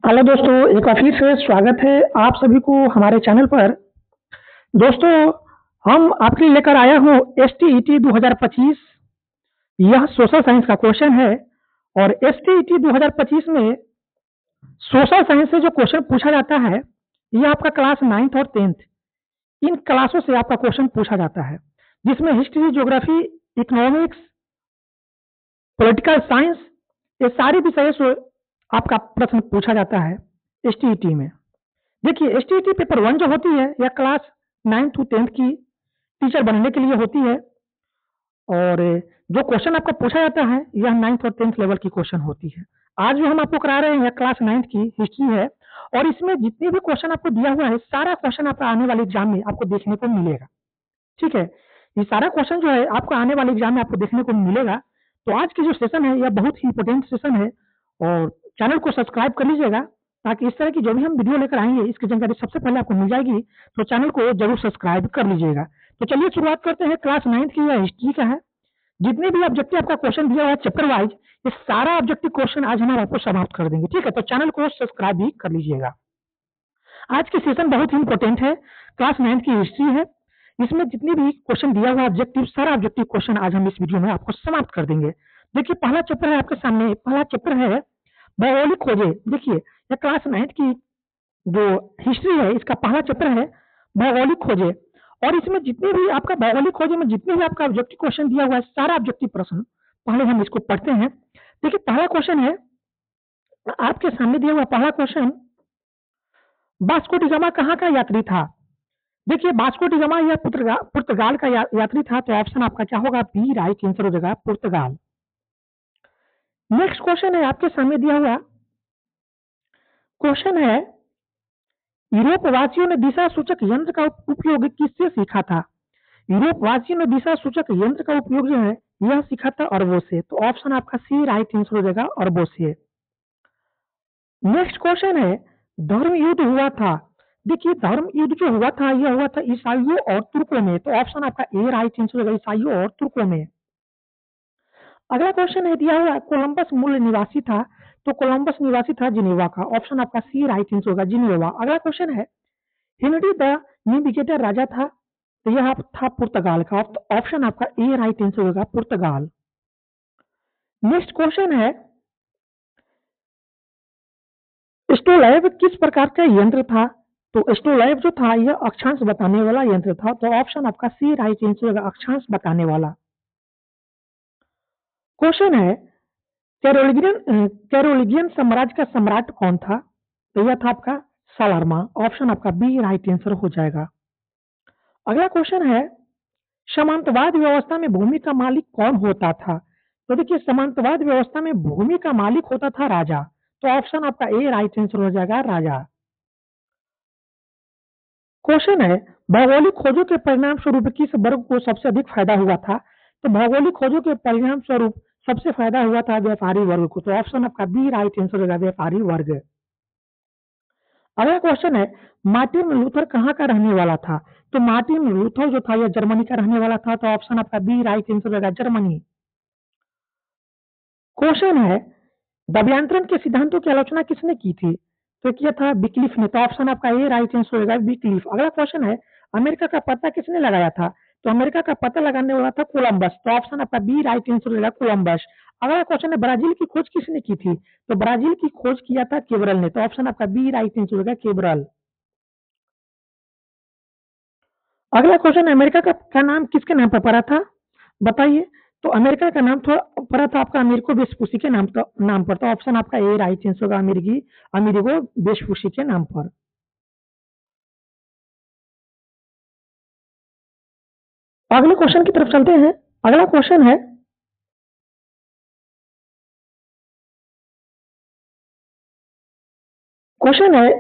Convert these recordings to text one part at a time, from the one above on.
Hello दोस्तों, एक बार फिर से स्वागत है आप सभी को हमारे चैनल पर। दोस्तों, हम आपके लिए लेकर आया हूँ STET 2025। यह सोशल साइंस का क्वेश्चन है और STET 2025 में सोशल साइंस से जो क्वेश्चन पूछा जाता है, यह आपका क्लास 9th और 10th इन क्लासों से आपका क्वेश्चन पूछा जाता है, जिसमें history, geography, economics, political science, ये सारे विषय से आपका प्रश्न पूछा जाता है STET में। देखिए, STET पेपर 1 जो होती है यह क्लास 9 टू 10 की टीचर बनने के लिए होती है और जो क्वेश्चन आपका पूछा जाता है यह 9th और 10th लेवल की क्वेश्चन होती है। आज जो हम आपको करा रहे हैं यह क्लास 9th की हिस्ट्री है और इसमें जितने भी क्वेश्चन आपको दिया हुआ है सारा क्वेश्चन आपका आने वाले एग्जाम में आपको देखने को मिलेगा। ठीक है, ये सारा क्वेश्चन जो है आपको आने वाले एग्जाम में आपको देखने को मिलेगा। तो आज की जो सेशन है यह बहुत ही इंपॉर्टेंट सेशन है और चैनल को सब्सक्राइब कर लीजिएगा ताकि इस तरह की जो भी हम वीडियो लेकर आएंगे इसकी जानकारी सबसे पहले आपको मिल जाएगी। तो चैनल को जरूर सब्सक्राइब कर लीजिएगा। तो चलिए शुरुआत करते हैं। क्लास 9th की यह हिस्ट्री का है। जितने भी ऑब्जेक्टिव आपका क्वेश्चन दिया हुआ है चैप्टर वाइज, ये सारा ऑब्जेक्टिव क्वेश्चन आज हम आपको समाप्त कर देंगे। ठीक है, तो चैनल को सब्सक्राइब भी कर लीजिएगा। आज की सेशन बहुत ही इंपॉर्टेंट है। क्लास 9th की हिस्ट्री है, इसमें जितनी भी क्वेश्चन दिया हुआ ऑब्जेक्टिव, सारा ऑब्जेक्टिव क्वेश्चन आज हम इस वीडियो में आपको समाप्त कर देंगे। देखिए, पहला चैप्टर है आपके सामने। पहला चैप्टर है भौगोलिक खोजें। देखिए, यह क्लास 9th की जो हिस्ट्री है इसका पहला चैप्टर है भौगोलिक खोजें और इसमें जितने भी आपका भौगोलिक खोजें में जितने भी आपका ऑब्जेक्टिव क्वेश्चन दिया हुआ है सारा ऑब्जेक्टिव प्रश्न पहले हम इसको पढ़ते हैं। देखिए, पहला क्वेश्चन है आपके सामने दिया हुआ पहला क्वेश्चन, वास्को डी गामा कहाँ का यात्री था? देखिए, वास्को डी गामा यह पुर्तगाल का यात्री था। तो ऑप्शन आपका क्या होगा? बी राइट आंसर हो जाएगा, पुर्तगाल। नेक्स्ट क्वेश्चन है आपके सामने दिया हुआ क्वेश्चन है, यूरोप वासियों ने दिशा सूचक यंत्र का उपयोग किससे सीखा था? यूरोप वासियों ने दिशा सूचक यंत्र का उपयोग जो है यह सीखा था अरबों से। तो ऑप्शन आपका सी राइट आंसर हो जाएगा, अरबों से। नेक्स्ट क्वेश्चन है, धर्म युद्ध हुआ था। देखिए, धर्म युद्ध जो हुआ था यह हुआ था ईसाइयों और तुर्कों में। तो ऑप्शन आपका ए राइट आंसर हो जाएगा, ईसाइयों और तुर्कों में। अगला क्वेश्चन है दिया हुआ, कोलंबस मूल निवासी था। तो कोलंबस निवासी था जिनेवा का। ऑप्शन आपका सी राइट आंसर होगा, जिनेवा। अगला क्वेश्चन है, हेनरी द नेविगेटर राजा था। तो यह था पुर्तगाल का। ऑप्शन आपका ए राइट आंसर होगा, पुर्तगाल। नेक्स्ट क्वेश्चन है, एस्ट्रोलैब किस प्रकार का यंत्र था? तो एस्ट्रोलैब जो था यह अक्षांश बताने वाला यंत्र था। तो ऑप्शन आपका सी राइट आंसर होगा, अक्षांश बताने वाला। क्वेश्चन है, कैरोलिगियन साम्राज्य का सम्राट कौन था? तो यह था आपका सालार्मा। ऑप्शन आपका बी राइट आंसर हो जाएगा। अगला क्वेश्चन है, सामंतवाद व्यवस्था में भूमि का मालिक कौन होता था? तो देखिए, सामंतवाद व्यवस्था में भूमि का मालिक होता था राजा। तो ऑप्शन आपका ए राइट आंसर हो जाएगा, राजा। क्वेश्चन है, भौगोलिक खोजों के परिणाम स्वरूप किस वर्ग को सबसे अधिक फायदा हुआ था? तो भौगोलिक खोजों के परिणाम स्वरूप सबसे फायदा हुआ था व्यापारी वर्ग को। तो ऑप्शन आपका बी राइट आंसर होगा, व्यापारी वर्ग। अगला क्वेश्चन है, मार्टिन लूथर कहाँ का रहने वाला था? तो मार्टिन लूथर जो था यह जर्मनी का रहने वाला था। तो ऑप्शन आपका बी राइट आंसर होगा, जर्मनी। क्वेश्चन है, दव्यांतरण के सिद्धांतों की आलोचना किसने की थी? तो किया था विक्लिफ ने। तो ऑप्शन आपका ए राइट आंसर होगा, विक्लिफ। अगला क्वेश्चन है, अमेरिका का पता किसने लगाया था? तो अमेरिका का पता लगाने वाला था कोलंबस। तो ऑप्शन आपका बी राइट आंसर होगा, कोलंबस। अगला क्वेश्चन है, ब्राजील की खोज किसने की थी? तो ब्राजील की खोज किया था केबरल ने। तो ऑप्शन आपका बी राइट आंसर होगा, केबरल। अगला क्वेश्चन, अमेरिका का नाम किसके नाम पर पड़ा था? बताइए। तो अमेरिका का नाम थोड़ा पड़ा था आपका अमेरिको वेस्पुसी के नाम पर। तो ऑप्शन आपका ए राइट आंसर होगा, अमेरिको वेस्पुसी के नाम पर। अगले क्वेश्चन की तरफ चलते हैं। अगला क्वेश्चन है,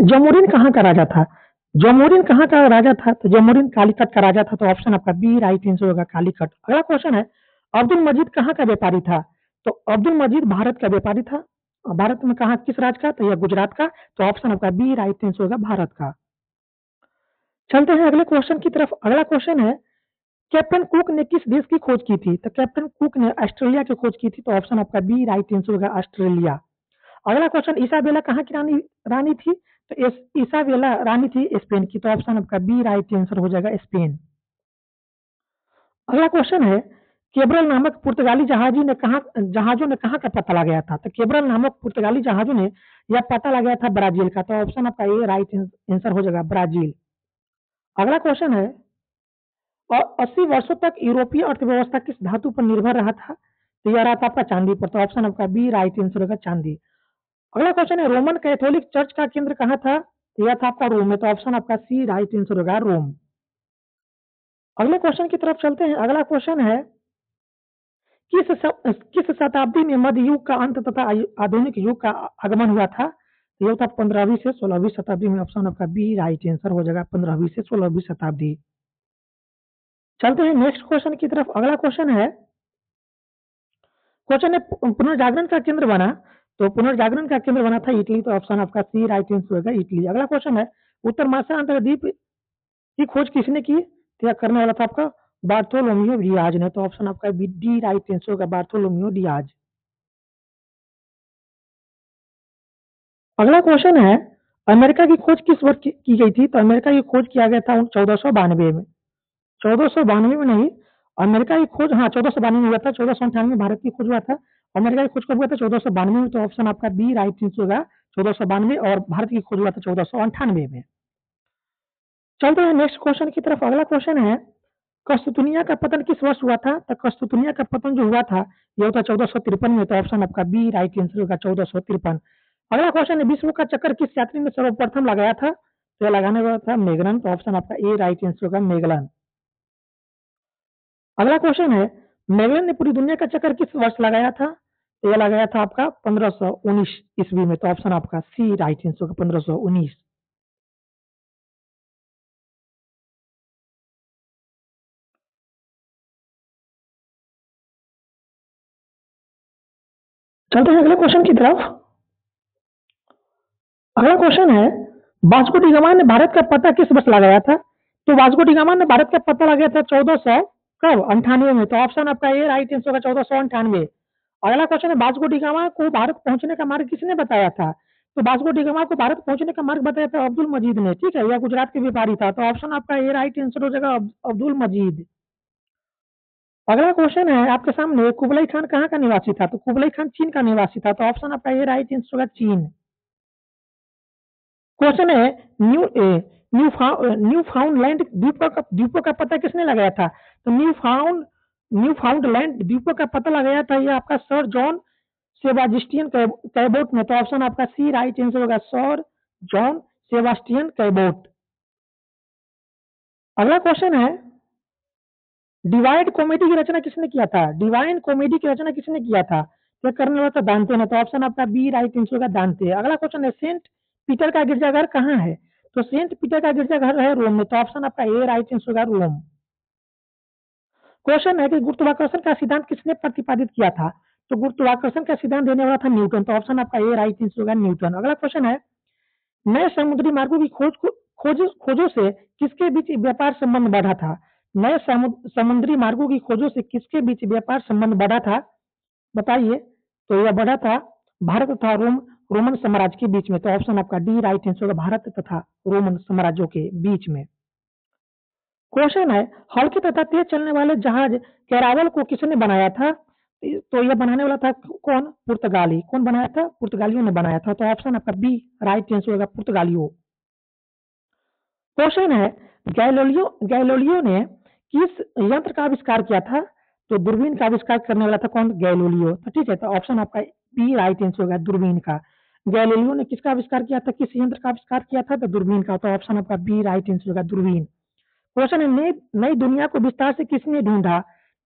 जमोरिन कहाँ का राजा था? जमोरिन कहाँ का राजा था? तो जमोरिन कालीकट का राजा था। तो ऑप्शन आपका बी राइट आंसर होगा, कालीकट। अगला क्वेश्चन है, अब्दुल मजीद कहाँ का व्यापारी था? तो अब्दुल मजीद भारत का व्यापारी था। भारत में कहा, किस राज्य का? तो यह गुजरात का। तो ऑप्शन आपका बी राइट आंसर होगा, भारत का। चलते हैं अगले क्वेश्चन की तरफ। अगला क्वेश्चन है, कैप्टन कुक ने किस देश की खोज की थी? तो कैप्टन कुक ने ऑस्ट्रेलिया की खोज की थी। तो ऑप्शन आपका बी राइट आंसर होगा, ऑस्ट्रेलिया। अगला क्वेश्चन, इसाबेला कहाँ की रानी रानी थी? तो इसाबेला रानी थी स्पेन की, तो ऑप्शन आपका बी राइट आंसर हो जाएगा, स्पेन। अगला क्वेश्चन है, केब्रल नामक पुर्तगाली जहाजों ने कहाँ का पता लगाया था? तो केब्रल नामक पुर्तगाली जहाजों ने यह पता लगाया था ब्राजील का, तो ऑप्शन आपका ए राइट आंसर हो जाएगा, ब्राजील। अगला क्वेश्चन है, और 80 वर्षों तक यूरोपीय अर्थव्यवस्था किस धातु पर निर्भर रहा था? तो यह रहा था आपका चांदी पर, तो ऑप्शन आपका बी राइट आंसर होगा, चांदी। अगला क्वेश्चन है, रोमन कैथोलिक चर्च का केंद्र कहाँ था? तो यह था आपका रोम में, तो ऑप्शन आपका सी राइट आंसर होगा, रोम। अगले क्वेश्चन की तरफ चलते हैं। अगला क्वेश्चन है, किस शताब्दी में मध्य युग का अंत तथा आधुनिक युग का आगमन हुआ था? तो यह था 15वीं से 16वीं शताब्दी में, ऑप्शन आपका बी राइट आंसर हो जाएगा, 15वीं से 16वीं शताब्दी। चलते हैं नेक्स्ट क्वेश्चन की तरफ। अगला क्वेश्चन है, क्वेश्चन है, पुनर्जागरण का केंद्र बना, तो पुनर्जागरण का केंद्र बना था इटली, तो ऑप्शन आपका सी राइट आंसर होगा, इटली। अगला क्वेश्चन है, उत्तर महासागर द्वीप की खोज किसने की? तो यह करने वाला था आपका बार्थोलोमियो डियाज ने, तो ऑप्शन आपका डी राइट आंसर होगा, बार्थोलोमियो डियाज। अगला क्वेश्चन है, अमेरिका की खोज किस वर्ष की गई थी? तो अमेरिका की खोज किया गया था 1492 में, 1492 में नहीं, अमेरिका की खोज, हाँ 1492 में हुआ था, 1498 में भारत की खोज हुआ था, अमेरिका की खोज कब हुआ था? 1492 में, तो ऑप्शन आपका बी राइट आंसर होगा, 1492, और भारत की खोज हुआ था 1498 में। चलते हैं नेक्स्ट क्वेश्चन की तरफ। अगला क्वेश्चन है, कस्तूनिया का पतन किस वर्ष हुआ था? तो कस्तूनिया का पतन जो हुआ था यह होता 1453 में, तो ऑप्शन आपका बी राइट आंसर होगा, 1453। अगला क्वेश्चन है, विश्व का चक्कर किस यात्री ने सर्वप्रथम लगाया था? तो यह लगाने वाला था मेगलन, तो ऑप्शन आपका ए राइट आंसर होगा, मेगलन। अगला क्वेश्चन है, मेगलन ने पूरी दुनिया का चक्कर किस वर्ष लगाया था? तो यह लगाया था आपका 1519 ईस्वी में, तो ऑप्शन आपका सी राइट आंसर होगा, 1519। चलते हैं अगले क्वेश्चन की तरफ। अगला क्वेश्चन है, वास्को डी गामा ने भारत का पता किस वर्ष लगाया था? तो वास्को डी गामा ने भारत का पता लगाया था 1400 कब? 98 में, तो ऑप्शन आपका ए राइट आंसर होगा, 1498। अगला क्वेश्चन है, वास्को डी गामा को भारत पहुंचने का मार्ग किसने बताया था? तो वास्को डी गामा को भारत पहुंचने का मार्ग बताया था अब्दुल मजीद ने, ठीक है, यह गुजरात के व्यापारी था, तो ऑप्शन आपका ए राइट आंसर हो जाएगा, अब्दुल मजीद। अगला क्वेश्चन है आपके सामने, कुबलाई खान कहाँ का निवासी था? तो कुबलाई खान चीन का निवासी था, तो ऑप्शन आपका ए राइट आंसर होगा, चीन। क्वेश्चन है, न्यू न्यू फाउंडलैंड द्वीपों का पता किसने लगाया था? तो न्यू फाउंडलैंड द्वीपों का पता लगाया था ये आपका सर जॉन सेबास्टियन कैबोट ने, तो ऑप्शन आपका सी राइट आंसर होगा, सर जॉन सेबास्टियन कैबोट। अगला क्वेश्चन है, डिवाइड कॉमेडी की रचना किसने किया था? डिवाइन कॉमेडी की रचना किसने किया था? तो करने वाला था दांते ने, तो ऑप्शन आपका बी राइट आंसर होगा, दांते। अगला क्वेश्चन है, सेंट पीटर का गिरजाघर कहाँ है? तो सेंट पीटर का गिरजाघर है रोम में, तो ऑप्शन आपका ए राइट आंसर होगा, रोम। क्वेश्चन है कि गुरुत्वाकर्षण का सिद्धांत किसने प्रतिपादित किया था? तो गुरुत्वाकर्षण का सिद्धांत देने वाला था न्यूटन, तो ऑप्शन आपका ए राइट आंसर होगा, न्यूटन। अगला क्वेश्चन है, नए समुद्री मार्गों की खोजों से किसके बीच व्यापार संबंध बढ़ा था? नए समुद्री मार्गों की खोजों से किसके बीच व्यापार संबंध बढ़ा था, बताइए? तो यह बढ़ा था भारत तथा रोमन साम्राज्य के बीच में, तो ऑप्शन आपका डी राइट आंसर होगा, भारत तथा रोमन साम्राज्यों के बीच में। क्वेश्चन है, हल्के तथा तेज चलने वाले जहाज कैरावल को किसने बनाया था? तो यह बनाने वाला था कौन? पुर्तगाली। कौन बनाया था? पुर्तगालियों ने बनाया था, तो ऑप्शन आपका बी राइट आंसर होगा, पुर्तगालियों। क्वेश्चन है, गैलीलियो ने किस यंत्र का आविष्कार किया था? तो दूरबीन का आविष्कार करने वाला था कौन? गैलीलियो, तो ठीक है, तो ऑप्शन आपका बी राइट आंसर होगा, दूरबीन का। गैलीलियो ने किसका आविष्कार किया था? किस यंत्र का आविष्कार किया था? तो दूरबीन का, तो ऑप्शन आपका बी राइट आंसर होगा, दूरबीन। क्वेश्चन है, नई नई दुनिया को विस्तार से किसने ढूंढा?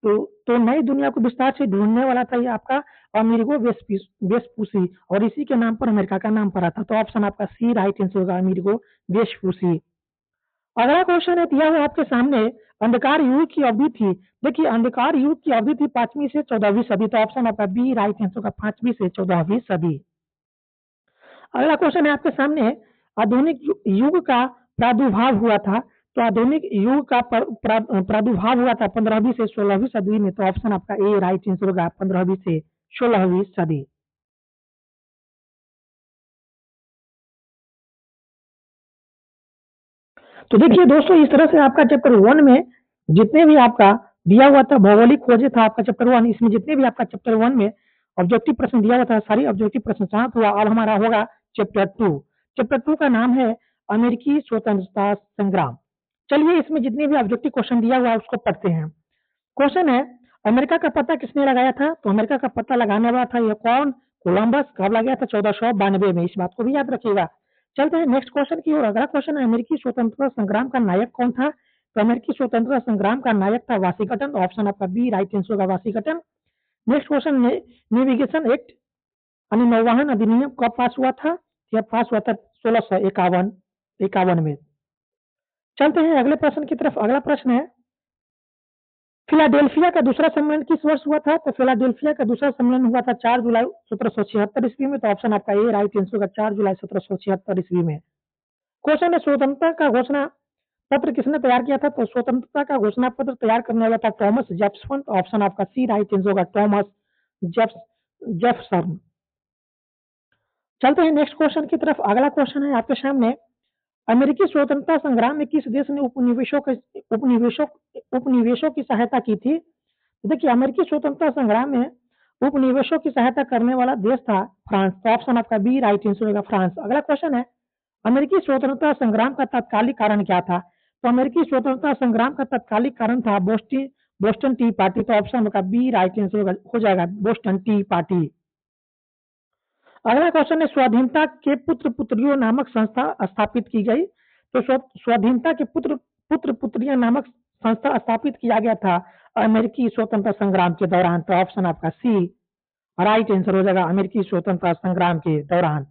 तो नई दुनिया को विस्तार से ढूंढने वाला था ये आपका अमेरिगो वेस्पुसी, और इसी के नाम पर अमेरिका का नाम पड़ा था, तो ऑप्शन आपका सी राइट आंसर होगा, अमेरिगो वेस्पुसी। अगला क्वेश्चन है, दिया हुआ आपके सामने, अंधकार युग की अवधि थी। देखिए, अंधकार युग की अवधि थी 5वीं से 14वीं सदी, तो ऑप्शन आपका बी राइट आंसर होगा, 5वीं से 14वीं सदी। अगला क्वेश्चन है आपके सामने, आधुनिक युग का प्रादुर्भाव हुआ था, तो आधुनिक युग का प्रादुर्भाव हुआ था 15वीं से 16वीं सदी में, तो ऑप्शन आपका ए राइट आंसर होगा, 15वीं से 16वीं सदी। तो देखिए दोस्तों, इस तरह से आपका चैप्टर 1 में जितने भी आपका दिया हुआ था भौगोलिक खोजे था आपका चैप्टर 1, इसमें जितने भी आपका चैप्टर 1 में ऑब्जेक्टिव प्रश्न दिया हुआ था, सारी ऑब्जेक्टिव प्रश्न समाप्त हुआ। अब हमारा होगा चैप्टर 2। चैप्टर 2 का नाम है अमेरिकी स्वतंत्रता संग्राम। चलिए इसमें जितने भी ऑब्जेक्टिव क्वेश्चन दिया हुआ है उसको पढ़ते हैं। क्वेश्चन है, अमेरिका का पता किसने लगाया था? तो अमेरिका का पता लगाने वाला था ये कौन? कोलंबस। कब लगाया था? 1492 में। इस बात को भी याद रखिएगा। चलते हैं नेक्स्ट क्वेश्चन की ओर। अगला क्वेश्चन है, अमेरिकी स्वतंत्रता संग्राम का नायक कौन था? तो अमेरिकी स्वतंत्रता संग्राम का नायक था वाशिंगटन। ऑप्शन आपका बी राइट आंसर होगा, Washington. Next question, navigation act यानी नौवहन अधिनियम कब पास हुआ था? यह पास हुआ था 1651 में। चलते हैं अगले प्रश्न की तरफ। अगला प्रश्न है, फिलाडेल्फिया का दूसरा सम्मेलन किस वर्ष हुआ था? तो फिलाडेल्फिया का दूसरा सम्मेलन हुआ था 4 जुलाई 1776 ईस्वी में। तो ऑप्शन आपका ए राइट आंसर होगा, 4 जुलाई 1776 ईस्वी में। क्वेश्चन है, स्वतंत्रता का घोषणा पत्र किसने तैयार किया था? तो स्वतंत्रता का घोषणा पत्र तैयार करने वाला था थॉमस जेफरसन। ऑप्शन आपका सी राइट आंसर होगा, थॉमस जेफरसन। चलते हैं नेक्स्ट क्वेश्चन की तरफ। अगला क्वेश्चन है आपके सामने, अमेरिकी स्वतंत्रता संग्राम में किस देश ने उपनिवेशों की सहायता की थी? देखिए, अमेरिकी स्वतंत्रता संग्राम में उपनिवेशों की सहायता करने वाला देश था फ्रांस। तो ऑप्शन आपका बी राइट आंसर होगा, फ्रांस। अगला क्वेश्चन है, अमेरिकी स्वतंत्रता संग्राम का तत्कालिक कारण क्या था? तो अमेरिकी स्वतंत्रता संग्राम का तत्कालिक कारण था बोस्टन टी पार्टी। तो ऑप्शन का बी राइट आंसर हो जाएगा, बोस्टन टी पार्टी। अगला क्वेश्चन है, स्वाधीनता के पुत्र पुत्रियों नामक संस्था स्थापित की गई। तो स्वाधीनता के पुत्र पुत्रियां नामक संस्था स्थापित किया गया था अमेरिकी स्वतंत्रता संग्राम के दौरान। तो ऑप्शन आपका सी राइट आंसर हो जाएगा, अमेरिकी स्वतंत्रता संग्राम के दौरान।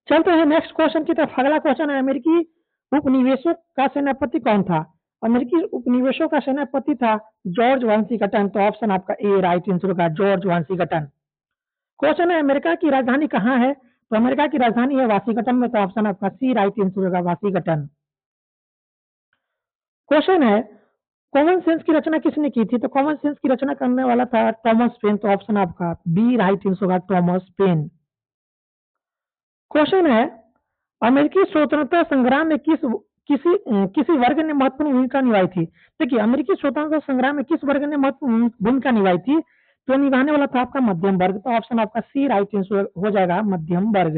चलते हैं नेक्स्ट क्वेश्चन की तरफ। अगला क्वेश्चन है, अमेरिकी उपनिवेशों का सेनापति कौन था? अमेरिकी उपनिवेशों का सेनापति था जॉर्ज वाशिंगटन। तो ऑप्शन आपका ए राइट आंसर होगा, जॉर्ज वाशिंगटन। क्वेश्चन है, अमेरिका की राजधानी कहाँ है? तो अमेरिका की राजधानी है वाशिंगटन में। तो ऑप्शन आपका सी राइट आंसर होगा, वाशिंगटन। क्वेश्चन है, कॉमन सेंस की रचना किसने की थी? तो कॉमन सेंस की रचना करने वाला था थॉमस पेन। तो ऑप्शन आपका बी राइट आंसर होगा, थॉमस पेन। क्वेश्चन है, अमेरिकी स्वतंत्रता संग्राम में किसी वर्ग ने महत्वपूर्ण भूमिका निभाई थी? देखिए, अमेरिकी स्वतंत्रता संग्राम में किस वर्ग ने महत्वपूर्ण भूमिका निभाई थी? तो निभाने वाला था आपका मध्यम वर्ग। तो ऑप्शन आपका सी राइट आंसर हो जाएगा, मध्यम वर्ग।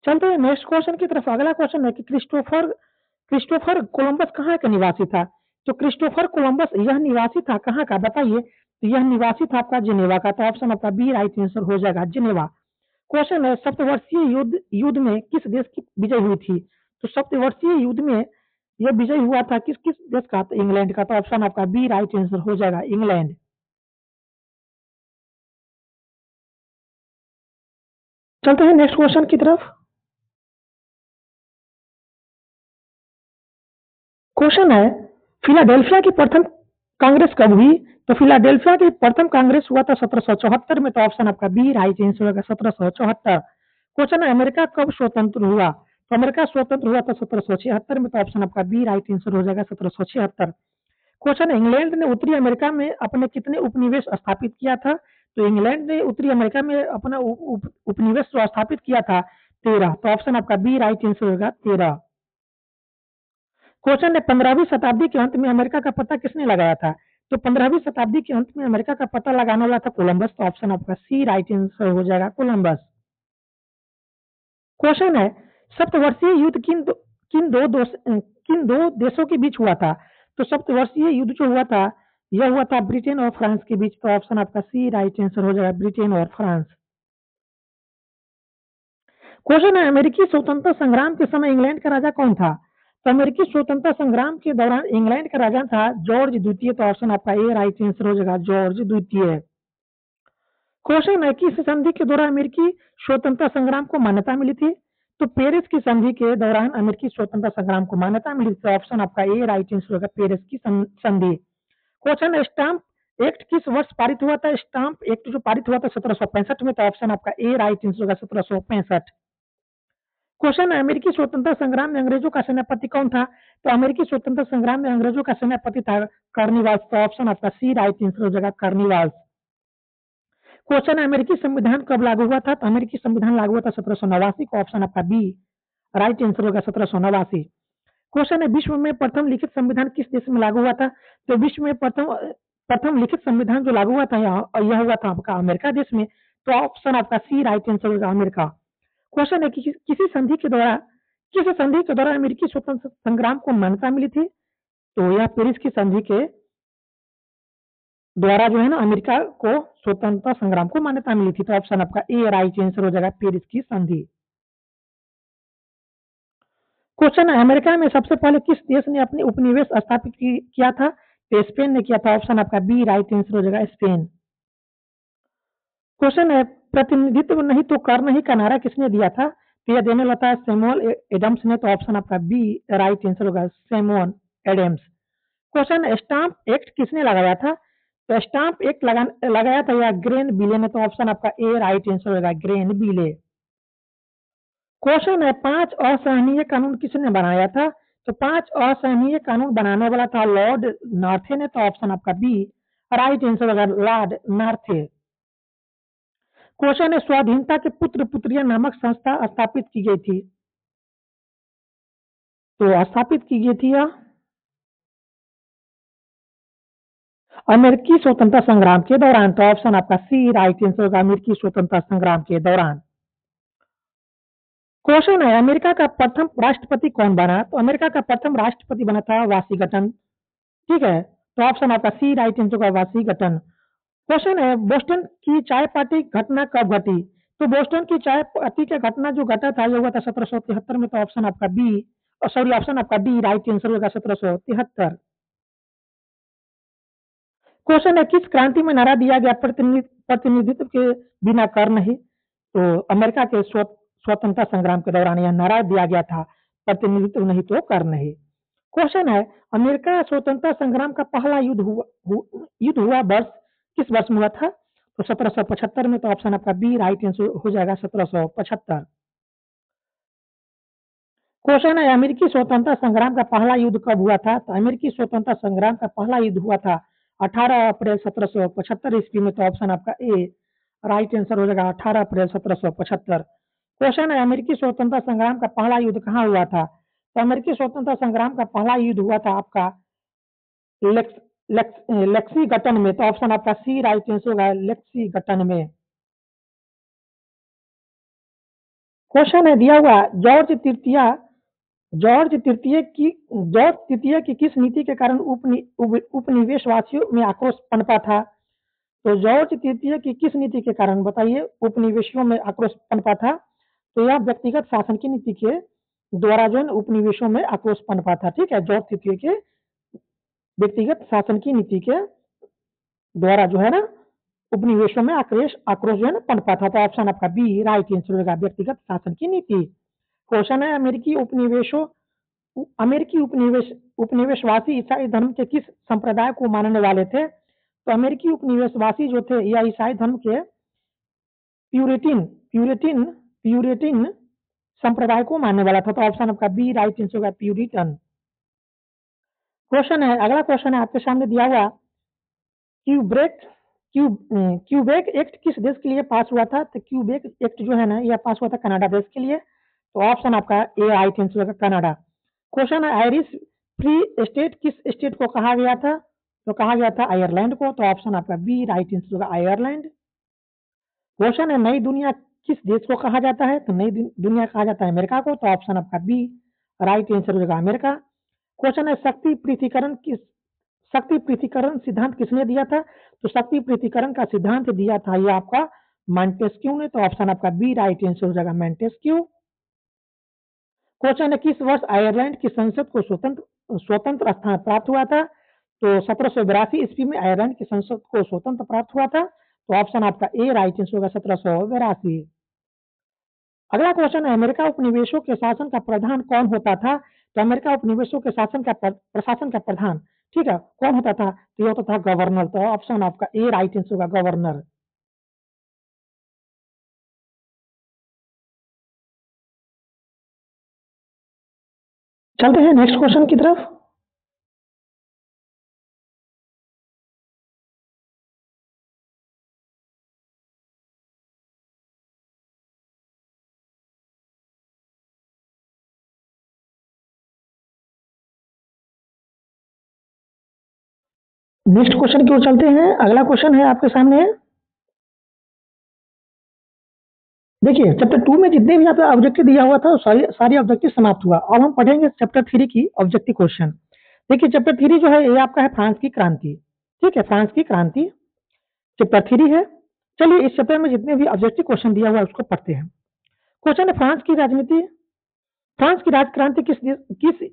चलते हैं नेक्स्ट क्वेश्चन की तरफ। अगला क्वेश्चन है कि क्रिस्टोफर कोलंबस कहाँ का निवासी था? तो क्रिस्टोफर कोलंबस यह निवासी था कहाँ का, बताइए। तो यह निवासी था आपका जिनेवा का। तो ऑप्शन आपका बी राइट आंसर हो जाएगा, जिनेवा। क्वेश्चन है, सप्तवर्षीय युद्ध में किस देश की विजय हुई थी? तो सप्तवर्षीय युद्ध में यह विजय हुआ था किस किस देश का? तो इंग्लैंड का। तो ऑप्शन आपका बी राइट आंसर हो जाएगा, इंग्लैंड। चलते हैं नेक्स्ट क्वेश्चन की तरफ। क्वेश्चन है, फिलाडेल्फिया की प्रथम कांग्रेस कब हुई? तो फिलाडेल्फिया की प्रथम कांग्रेस हुआ था 1774 में। तो ऑप्शन आपका बी राइट आंसर होगा, 1774। क्वेश्चन है, अमेरिका कब स्वतंत्र हुआ? तो अमेरिका स्वतंत्र हुआ था 1776 में। तो ऑप्शन आपका बी राइट आंसर हो जाएगा, 1776। क्वेश्चन है, इंग्लैंड ने उत्तरी अमेरिका में अपने कितने उपनिवेश स्थापित किया था? तो इंग्लैंड ने उत्तरी अमेरिका में अपना उपनिवेश स्थापित किया था 13। तो ऑप्शन आपका बी राइट आंसर होगा, 13। क्वेश्चन है, 15वीं शताब्दी के अंत में अमेरिका का पता किसने लगाया था? तो 15वीं शताब्दी के अंत में अमेरिका का पता लगाने वाला था कोलंबस। तो ऑप्शन आपका सी राइट आंसर हो जाएगा, कोलंबस। क्वेश्चन है, सप्तवर्षीय युद्ध किन दो देशों के बीच हुआ था? तो सप्तवर्षीय युद्ध जो हुआ था यह हुआ था ब्रिटेन और फ्रांस के बीच। तो ऑप्शन आपका सी राइट आंसर हो जाएगा, ब्रिटेन और फ्रांस। क्वेश्चन है, अमेरिकी स्वतंत्रता संग्राम के समय इंग्लैंड का राजा कौन था? तो अमेरिकी स्वतंत्रता संग्राम के दौरान इंग्लैंड का राजा था जॉर्ज द्वितीय। तो ऑप्शन आपका ए राइट आंसर हो जाएगा, जॉर्ज द्वितीय। क्वेश्चन है, किस संधि के दौरान अमेरिकी स्वतंत्रता संग्राम को मान्यता मिली थी? तो पेरिस की संधि के दौरान अमेरिकी स्वतंत्रता संग्राम को मान्यता मिली थी। ऑप्शन आपका ए राइट आंसर होगा, पेरिस की संधि। क्वेश्चन है, स्टाम्प एक्ट किस वर्ष पारित हुआ था? स्टाम्प एक्ट जो पारित हुआ था 1765 में। तो ऑप्शन आपका ए राइट आंसर होगा, 1765। क्वेश्चन है, अमेरिकी स्वतंत्रता संग्राम में अंग्रेजों का सेनापति कौन था? तो अमेरिकी स्वतंत्रता संग्राम में अंग्रेजों का सेनापति था कार्निवाल्स। तो ऑप्शन आपका सी राइट आंसर हो जाएगा, कार्निवाल्स। क्वेश्चन है, अमेरिकी संविधान कब लागू हुआ था? तो अमेरिकी संविधान लागू हुआ था 1789 को। ऑप्शन आपका बी राइट आंसर होगा 1789। क्वेश्चन है, विश्व में प्रथम लिखित संविधान किस देश में लागू हुआ था? तो विश्व में प्रथम प्रथम लिखित संविधान जो लागू हुआ था यह हुआ था आपका अमेरिका देश में। तो ऑप्शन आपका सी राइट आंसर होगा अमेरिका। क्वेश्चन है कि किस संधि के द्वारा अमेरिकी स्वतंत्रता संग्राम को मान्यता मिली थी? तो यह पेरिस की संधि के द्वारा जो है ना अमेरिका को स्वतंत्रता संग्राम को मान्यता मिली थी। तो ऑप्शन आपका ए राइट आंसर हो जाएगा, पेरिस की संधि। क्वेश्चन है, अमेरिका में सबसे पहले किस देश ने अपने उपनिवेश स्थापित किया था? तो स्पेन ने किया था। ऑप्शन आपका बी राइट आंसर हो जाएगा, स्पेन। क्वेश्चन है, प्रतिनिधित्व नहीं तो कर नहीं का नारा किसने दिया था? तो यह देने वाला था सैमुअल एडम्स ने। तो ऑप्शन आपका बी राइट आंसर होगा, सैमुअल एडम्स। क्वेश्चन है, स्टाम्प एक्ट किसने लगाया था? तो स्टाम्प एक्ट लगाया था या ग्रेन बिले ने। तो ऑप्शन आपका ए राइट आंसर होगा, ग्रेन बिले। क्वेश्चन है, 5 असहनीय कानून किसने बनाया था? तो 5 असहनीय कानून बनाने वाला था लॉर्ड नार्थे ने। तो ऑप्शन आपका बी राइट आंसर होगा, लॉर्ड नार्थे। क्वेश्चन है, स्वाधीनता के पुत्र पुत्रियां नामक संस्था स्थापित की गई थी। तो स्थापित की गई थी यह अमेरिकी स्वतंत्रता संग्राम के दौरान। तो ऑप्शन आपका सी राइट आंसर होगा, अमेरिकी स्वतंत्रता संग्राम के दौरान। क्वेश्चन है, अमेरिका का प्रथम राष्ट्रपति कौन बना? तो अमेरिका का प्रथम राष्ट्रपति बना था वाशिंगटन। ठीक है, तो ऑप्शन आपका सी राइट आंसर होगा, वाशिंगटन। क्वेश्चन है, बोस्टन की चाय पार्टी घटना कब घटी? तो बोस्टन की चाय पार्टी की घटना जो घटा था ये हुआ था 1773 में। तो ऑप्शन आपका बी सॉरी ऑप्शन आपका डी राइट आंसर होगा, 1773। क्वेश्चन है, किस क्रांति में नारा दिया गया प्रतिनिधित्व के बिना कर नहीं? तो अमेरिका के स्वतंत्रता संग्राम के दौरान यह नारा दिया गया था, प्रतिनिधित्व नहीं तो कर नहीं। क्वेश्चन है, अमेरिका स्वतंत्रता संग्राम का पहला युद्ध हुआ वर्ष किस वर्ष में हुआ था? तो 1775 में। तो ऑप्शन आपका बी राइट आंसर हो जाएगा, 1775। क्वेश्चन है, अमेरिकी स्वतंत्रता संग्राम का पहला युद्ध कब हुआ था? तो अमेरिकी स्वतंत्रता संग्राम का पहला युद्ध हुआ था 18 अप्रैल 1775 ईस्वी में। तो ऑप्शन आपका ए राइट आंसर हो जाएगा, 18 अप्रैल 1775। क्वेश्चन है, अमेरिकी स्वतंत्रता संग्राम का पहला युद्ध कहाँ हुआ था? तो अमेरिकी स्वतंत्रता संग्राम का पहला युद्ध हुआ था आपका लेक्सीगटन में। तो ऑप्शन आपका सी राइट आंसर होगा, लेक्सीगटन में। क्वेश्चन है दिया हुआ, जॉर्ज तृतीय की किस नीति के कारण उपनिवेशवासियों में आक्रोश पनपा था? तो जॉर्ज तृतीय की किस नीति के कारण बताइए उपनिवेशियों में आक्रोश पनपा था? तो यह व्यक्तिगत शासन की नीति के द्वारा जो है उपनिवेशों में आक्रोश पनपा था। ठीक है, जॉर्ज तृतीय के व्यक्तिगत शासन की नीति के द्वारा जो है ना उपनिवेशों में आक्रोश जो है ना पनपा था। तो ऑप्शन आपका बी राइट आंसर होगा, व्यक्तिगत शासन की नीति। क्वेश्चन है, अमेरिकी उपनिवेशवासी ईसाई धर्म के किस संप्रदाय को मानने वाले थे? तो अमेरिकी उपनिवेशवासी जो थे यह ईसाई धर्म के प्यूरिटिन प्यूरिटिन प्यूरिटिन संप्रदाय को मानने वाला था। तो ऑप्शन आपका बी राइट आंसर होगा, प्यूरिटन। क्वेश्चन है, अगला क्वेश्चन है आपके सामने दिया हुआ, क्यूब्रेक क्यूबेक एक्ट किस देश के लिए पास हुआ था? तो क्यूबेक एक्ट जो है ना यह पास हुआ था कनाडा देश के लिए। तो ऑप्शन आपका ए राइट आंसर होगा, कनाडा। क्वेश्चन है, आयरिश फ्री स्टेट किस स्टेट को कहा गया था? तो कहा गया था आयरलैंड को। तो ऑप्शन आपका बी राइट आंसर होगा, आयरलैंड। क्वेश्चन है, नई दुनिया किस देश को कहा जाता है? तो नई दुनिया कहा जाता है अमेरिका को। तो ऑप्शन आपका बी राइट आंसर होगा, अमेरिका। क्वेश्चन है, शक्ति पृथक्करण सिद्धांत किसने दिया था? तो शक्ति पृथक्करण का सिद्धांत दिया था ये आपका मॉन्टेस्क्यू ने। तो ऑप्शन आपका बी राइट आंसर हो जाएगा, मॉन्टेस्क्यू। क्वेश्चन है, किस वर्ष आयरलैंड की संसद को स्वतंत्र स्थान प्राप्त हुआ था? तो 1782 ईस्वी में आयरलैंड की संसद को स्वतंत्र प्राप्त हुआ था। तो ऑप्शन आपका ए राइट आंसर होगा, 1782। अगला क्वेश्चन है, अमेरिका उपनिवेशों के शासन का प्रधान कौन होता था? तो अमेरिका उपनिवेशों के प्रशासन का प्रधान, ठीक है, कौन होता था? तो ये होता था गवर्नर। तो ऑप्शन आपका ए राइट आंसर होगा, गवर्नर। चलते हैं नेक्स्ट क्वेश्चन की तरफ। नेक्स्ट क्वेश्चन की ओर चलते हैं। अगला क्वेश्चन है आपके सामने। देखिए चैप्टर 2 में जितने भी आपका ऑब्जेक्टिव दिया हुआ था सारी ऑब्जेक्टिव समाप्त हुआ। अब हम पढ़ेंगे चैप्टर 3 की ऑब्जेक्टिव क्वेश्चन। देखिए चैप्टर 3 जो है ये आपका है फ्रांस की क्रांति। ठीक है, फ्रांस की क्रांति चैप्टर 3 है। चलिए इस चैप्टर में जितने भी ऑब्जेक्टिव क्वेश्चन दिया हुआ है उसको पढ़ते हैं। क्वेश्चन है फ्रांस की राजनीति, फ्रांस की राजक्रांति किस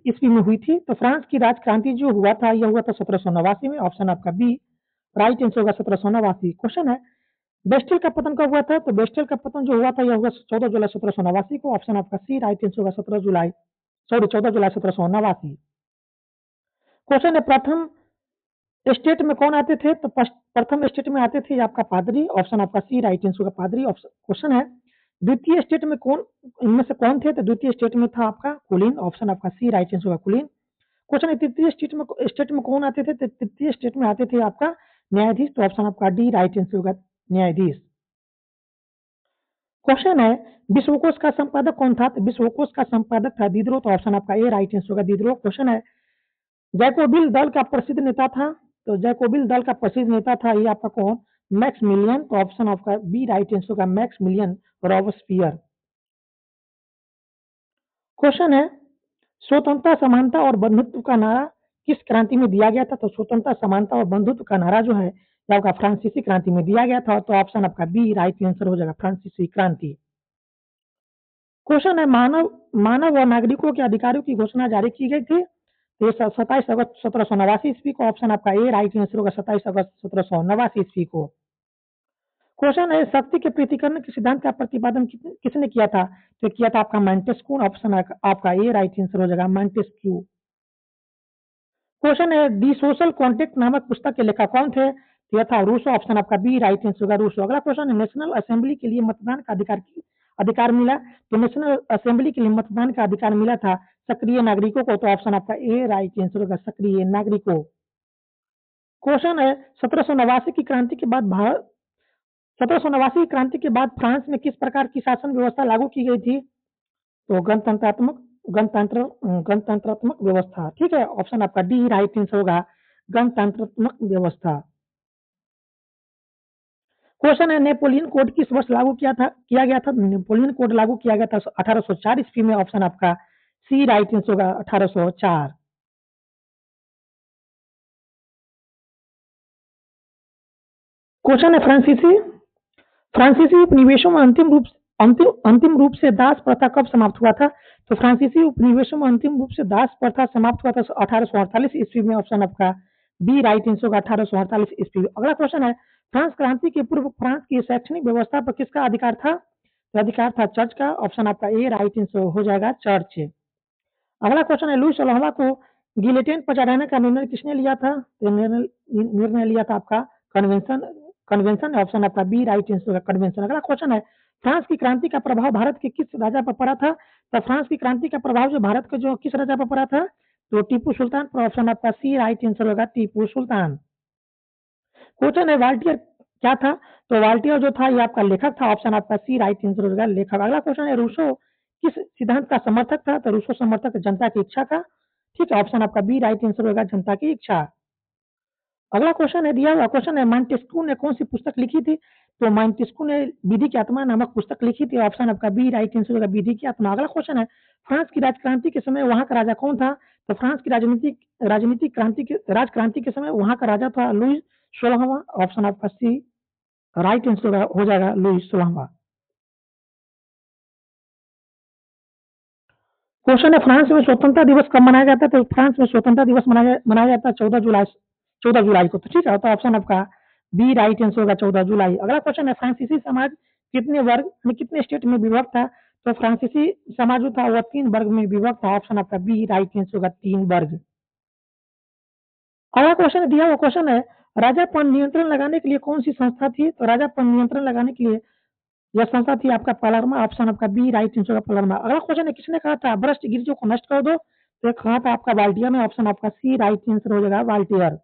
ईस्वी में हुई थी? तो फ्रांस की राजक्रांति जो हुआ था यह हुआ था 1789 में। ऑप्शन आपका बी राइट आंसर होगा 1789। क्वेश्चन है बेस्टिल का पतन कब हुआ था? तो बेस्टिल का पतन जो हुआ था यह हुआ 14 जुलाई 1789 को। ऑप्शन आपका सी राइट आंसर होगा 14 जुलाई 1789। क्वेश्चन है प्रथम स्टेट में कौन आते थे? तो प्रथम स्टेट में आते थे आपका पादरी। ऑप्शन आपका सी राइट आंसर होगा पादरी। क्वेश्चन है द्वितीय स्टेट में कौन, इनमें से कौन थे? तो द्वितीय स्टेट में था आपका कुलीन। ऑप्शन आपका सी राइट आंसर होगा कुलीन। क्वेश्चन है तृतीय स्टेट में कौन आते थे? तो तृतीय स्टेट में आते थे आपका न्यायाधीश। तो ऑप्शन आपका डी राइट आंसर होगा न्यायाधीश। क्वेश्चन है विश्वकोश का संपादक कौन था? तो विश्वकोश का संपादक था दिदरो। तो ऑप्शन आपका ए राइट आंसर होगा दिदरो। क्वेश्चन है जैकोबिन दल का प्रसिद्ध नेता था? तो जैकोबिन दल का प्रसिद्ध नेता था ये आपका कौन? मैक्समिलियन। तो ऑप्शन आपका बी राइट आंसर होगा मैक्समिलियन रॉबस्पियर। क्वेश्चन है स्वतंत्रता समानता और बंधुत्व का नारा किस क्रांति में दिया गया था? तो स्वतंत्रता समानता और बंधुत्व का नारा जो है ये आपका फ्रांसीसी क्रांति में दिया गया था। तो ऑप्शन आपका बी राइट आंसर हो जाएगा फ्रांसीसी क्रांति। क्वेश्चन है मानव और नागरिकों के अधिकारों की घोषणा जारी की गई थी। तो 27 अगस्त 1789 ईस्वी को। ऑप्शन आपका ए राइट आंसर होगा 27 अगस्त 1789 ईस्वी को। क्वेश्चन है शक्ति के पृथक्करण के सिद्धांत का प्रतिपादन किसने किया था? तो किया था आपका मॉन्टेस्क्यू। ऑप्शन आपका ए राइट आंसर हो जाएगा मॉन्टेस्क्यू। क्वेश्चन है दी सोशल कॉन्ट्रैक्ट नामक पुस्तक के लेखक कौन थे? तो यह था रूसो। ऑप्शन आपका बी राइट आंसर होगा रूसो। अगला क्वेश्चन है नेशनल असेंबली के लिए मतदान का अधिकार मिला। तो नेशनल असेंबली के लिए मतदान का अधिकार मिला था सक्रिय नागरिकों को। तो ऑप्शन आपका ए राइट आंसर होगा सक्रिय नागरिकों। क्वेश्चन है 1789 की क्रांति के बाद भारत 1789 की क्रांति के बाद फ्रांस में किस प्रकार की शासन व्यवस्था लागू की गई थी? तो गणतंत्रात्मक व्यवस्था। ठीक है, ऑप्शन आपका डी राइट आंसर होगा गणतंत्रात्मक व्यवस्था। क्वेश्चन है नेपोलियन कोड किस वर्ष लागू किया गया था? नेपोलियन कोड लागू किया गया था 1804 ईस्वी में। ऑप्शन आपका सी राइट आंसर होगा 1804। क्वेश्चन है फ्रांसीसी उपनिवेशों में अंतिम रूप से दास प्रथा कब समाप्त हुआ था? तो फ्रांसीसी उपनिवेशों में अंतिम रूप से दास प्रथा समाप्त हुआ था 1848 ईस्वी में। ऑप्शन आपका बी राइट आंसर होगा 1848 ईस्वी में। अगला क्वेश्चन है फ्रांस क्रांति के पूर्व फ्रांस की शैक्षणिक व्यवस्था पर किसका अधिकार था? तो अधिकार था चर्च का। ऑप्शन आपका ए राइट आंसर हो जाएगा चर्च। अगला क्वेश्चन है लुई सलोवा को गिलेटिन पर चढ़ाने का निर्णय किसने लिया था? तो निर्णय लिया था आपका कन्वेंशन कन्वेंशन। ऑप्शन आपका बी राइट आंसर होगा कन्वेंशन। अगला क्वेश्चन है फ्रांस की क्रांति का प्रभाव भारत के किस राजा पर पड़ा था? तो फ्रांस की क्रांति का प्रभाव जो भारत के जो किस राजा पर पड़ा था? तो टीपू सुल्तान पर। ऑप्शन आपका सी राइट आंसर होगा टीपू सुल्तान। क्वेश्चन है वाल्टियर क्या था? तो वाल्टियर जो था ये आपका लेखक था। ऑप्शन आपका सी राइट आंसर होगा लेखक। अगला क्वेश्चन है रूसो किस सिद्धांत का समर्थक था? तो रूसो समर्थक जनता की इच्छा का। ठीक है, ऑप्शन आपका बी राइट आंसर होगा जनता की इच्छा। अगला क्वेश्चन है दिया हुआ क्वेश्चन है मॉन्टेस्क्यू ने कौन सी पुस्तक लिखी थी? तो मॉन्टेस्क्यू ने विधि की आत्मा नामक पुस्तक लिखी थी। ऑप्शन आपका बी राइट आंसर होगा विधि की आत्मा। अगला क्वेश्चन है फ्रांस की राजक्रांति के समय वहां का राजा कौन था? तो फ्रांस की राजक्रांति के समय वहां का राजा था लुई 16वां। ऑप्शन आपका सी राइट आंसर हो जाएगा लुई 16वां। क्वेश्चन है फ्रांस में स्वतंत्रता दिवस कब मनाया जाता है? तो फ्रांस में स्वतंत्रता दिवस मनाया जाता है 14 जुलाई को। तो ठीक है, तो ऑप्शन आपका बी राइट आंसर होगा 14 जुलाई। अगला क्वेश्चन है फ्रांसीसी समाज कितने वर्ग में कितने स्टेट में विभक्त था? तो फ्रांसीसी समाज जो था वह 3 वर्ग में विभक्त था। ऑप्शन आपका बी राइट आंसर होगा 3 वर्ग। अगला क्वेश्चन दिया हुआ क्वेश्चन है राजा पर नियंत्रण लगाने के लिए कौन सी संस्था थी? तो राजा पर नियंत्रण लगाने के लिए यह संस्था थी आपका पलर्मा। ऑप्शन आपका बी राइट आंसर होगा पलर्मा। अगला क्वेश्चन है किसने कहा था भ्रष्ट गिरजों को नष्ट कर दो? तो ये कहा था आपका वाल्टियर ने। ऑप्शन आपका सी राइट आंसर हो जाएगा वाल्टियर।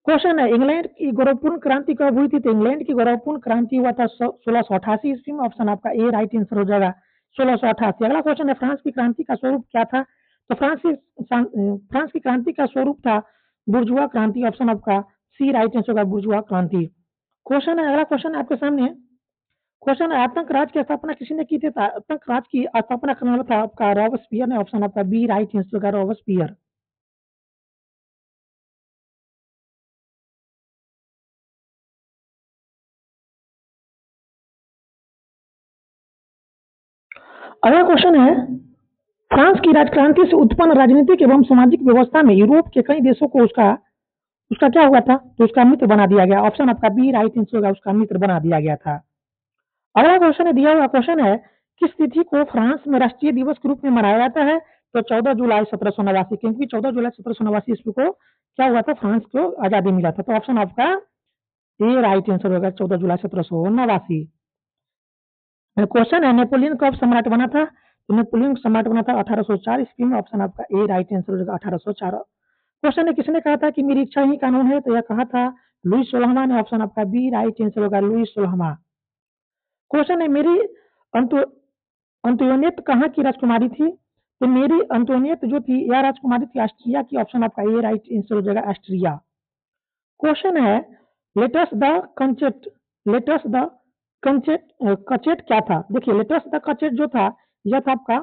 क्वेश्चन है इंग्लैंड की गौरवपूर्ण क्रांति कब हुई थी? तो इंग्लैंड की गौरवपूर्ण क्रांति हुआ था 1688 ईस्वी में। ऑप्शन आपका ए राइट आंसर हो जाएगा 1688। अगला क्वेश्चन है फ्रांस की क्रांति का स्वरूप क्या था? तो फ्रांस की क्रांति का स्वरूप था बुर्जुआ क्रांति, ऑप्शन आपका सी राइट आंसर होगा बुर्जुआ क्रांति। क्वेश्चन है, अगला क्वेश्चन आपके सामने। क्वेश्चन है, आतंक राज की स्थापना किसी ने की थी? आतंक राज की स्थापना करने वाला था आपका रॉबस्पियर ने, ऑप्शन आपका बी राइट आंसर होगा रॉबस्पियर। अगला क्वेश्चन है, फ्रांस की राजक्रांति से उत्पन्न राजनीतिक एवं सामाजिक व्यवस्था में यूरोप के कई देशों को उसका उसका क्या हुआ था? तो उसका मित्र बना दिया गया, ऑप्शन आपका बी राइट आंसर होगा उसका मित्र बना दिया गया था। अगला क्वेश्चन है, दिया हुआ क्वेश्चन है, किस तिथि को फ्रांस में राष्ट्रीय दिवस के रूप में मनाया जाता है? तो 14 जुलाई 1789, क्योंकि 14 जुलाई 1789 ईस्वी को क्या हुआ था? फ्रांस को आजादी मिला था। तो ऑप्शन आपका ए राइट आंसर होगा 14 जुलाई 1789। क्वेश्चन है, नेपोलियन कब सम्राट बना था? तो नेपोलियन सम्राट बना था 1804 ईस्वी में, ऑप्शन आपका ए राइट आंसर होगा 1804। क्वेश्चन है, किसने कहा था कि मेरी इच्छा ही कानून है? तो यह कहा था लुई 16वां ने, ऑप्शन आपका बी राइट आंसर होगा लुई 16वां। क्वेश्चन है, मेरी अंतोनियत कहाँ की राजकुमारी थी? तो मेरी अंतोनियत जो थी यह राजकुमारी थी ऑस्ट्रिया की, ऑप्शन आपका ए राइट आंसर हो जाएगा ऑस्ट्रिया। क्वेश्चन है, लेटस द कंचेट, लेटस द कचेट क्या था? देखिए, लेटस द कचेट जो था यह था आपका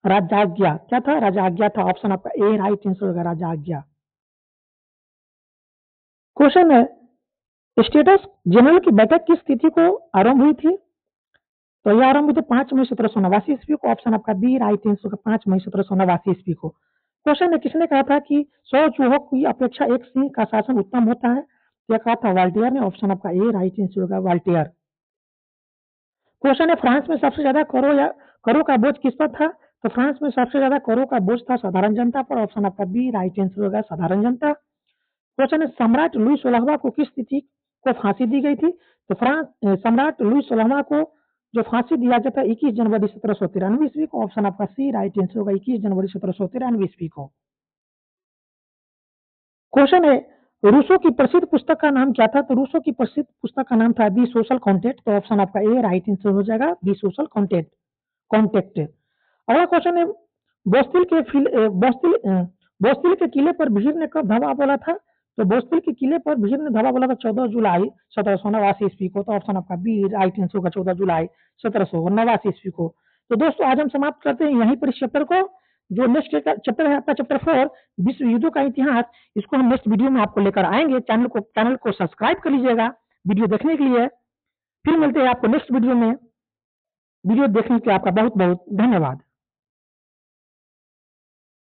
राजाज्ञा। क्या था? राजाज्ञा था, ऑप्शन आपका ए राइट आंसर होगा राजाज्ञा। क्वेश्चन है, स्टेटस जनरल की बैठक किस तिथि को आरंभ हुई थी? तो यह आरंभ हुई थी 5 मई 1789 ईस्वी को, ऑप्शन आपका बी राइट आंसर होगा 5 मई 1789 ईस्वी को। क्वेश्चन है, किसने कहा था कि 100 चूहों की अपेक्षा एक सिंह का शासन उत्तम होता है? यह कहा था वाल्टियर ने, ऑप्शन आपका ए राइट आंसर होगा वाल्टियर। क्वेश्चन है, फ्रांस में सबसे ज्यादा करों का बोझ किस पर था? तो फ्रांस में सबसे ज्यादा करों का बोझ था साधारण जनता पर, ऑप्शन आपका बी राइट आंसर होगा साधारण जनता। क्वेश्चन है, सम्राट लुई 16वां को किस तिथि को फांसी दी गई थी? तो सम्राट लुई 16वां को जो फांसी दिया गया था 21 जनवरी 1793 ईस्वी को, ऑप्शन आपका सी राइट आंसर होगा 21 जनवरी 1793 ईस्वी को। क्वेश्चन है, रूसो की प्रसिद्ध पुस्तक का नाम क्या था? तो रूसो की प्रसिद्ध पुस्तक का नाम था दी सोशल कॉन्टेक्ट, तो ऑप्शन आपका ए राइट आंसर हो जाएगा दी सोशल कॉन्टेक्ट। अगला क्वेश्चन है, बोस्तिल के किले पर भीड़ ने कब धावा बोला था? तो बोस्तिल के किले पर भीड़ ने धावा बोला था 14 जुलाई 1789 ईस्वी को, तो ऑप्शन आपका बी राइट आंसर होगा 14 जुलाई 1789 ईस्वी को। तो दोस्तों, आज हम समाप्त करते हैं यहीं पर इस चैप्टर को। जो नेक्स्ट चैप्टर है आपका चैप्टर 4 विश्व युद्धों का इतिहास, इसको हम नेक्स्ट वीडियो में आपको लेकर आएंगे। चैनल को सब्सक्राइब कर लीजिएगा वीडियो देखने के लिए। फिर मिलते हैं आपको नेक्स्ट वीडियो में। वीडियो देखने के लिए आपका बहुत बहुत धन्यवाद।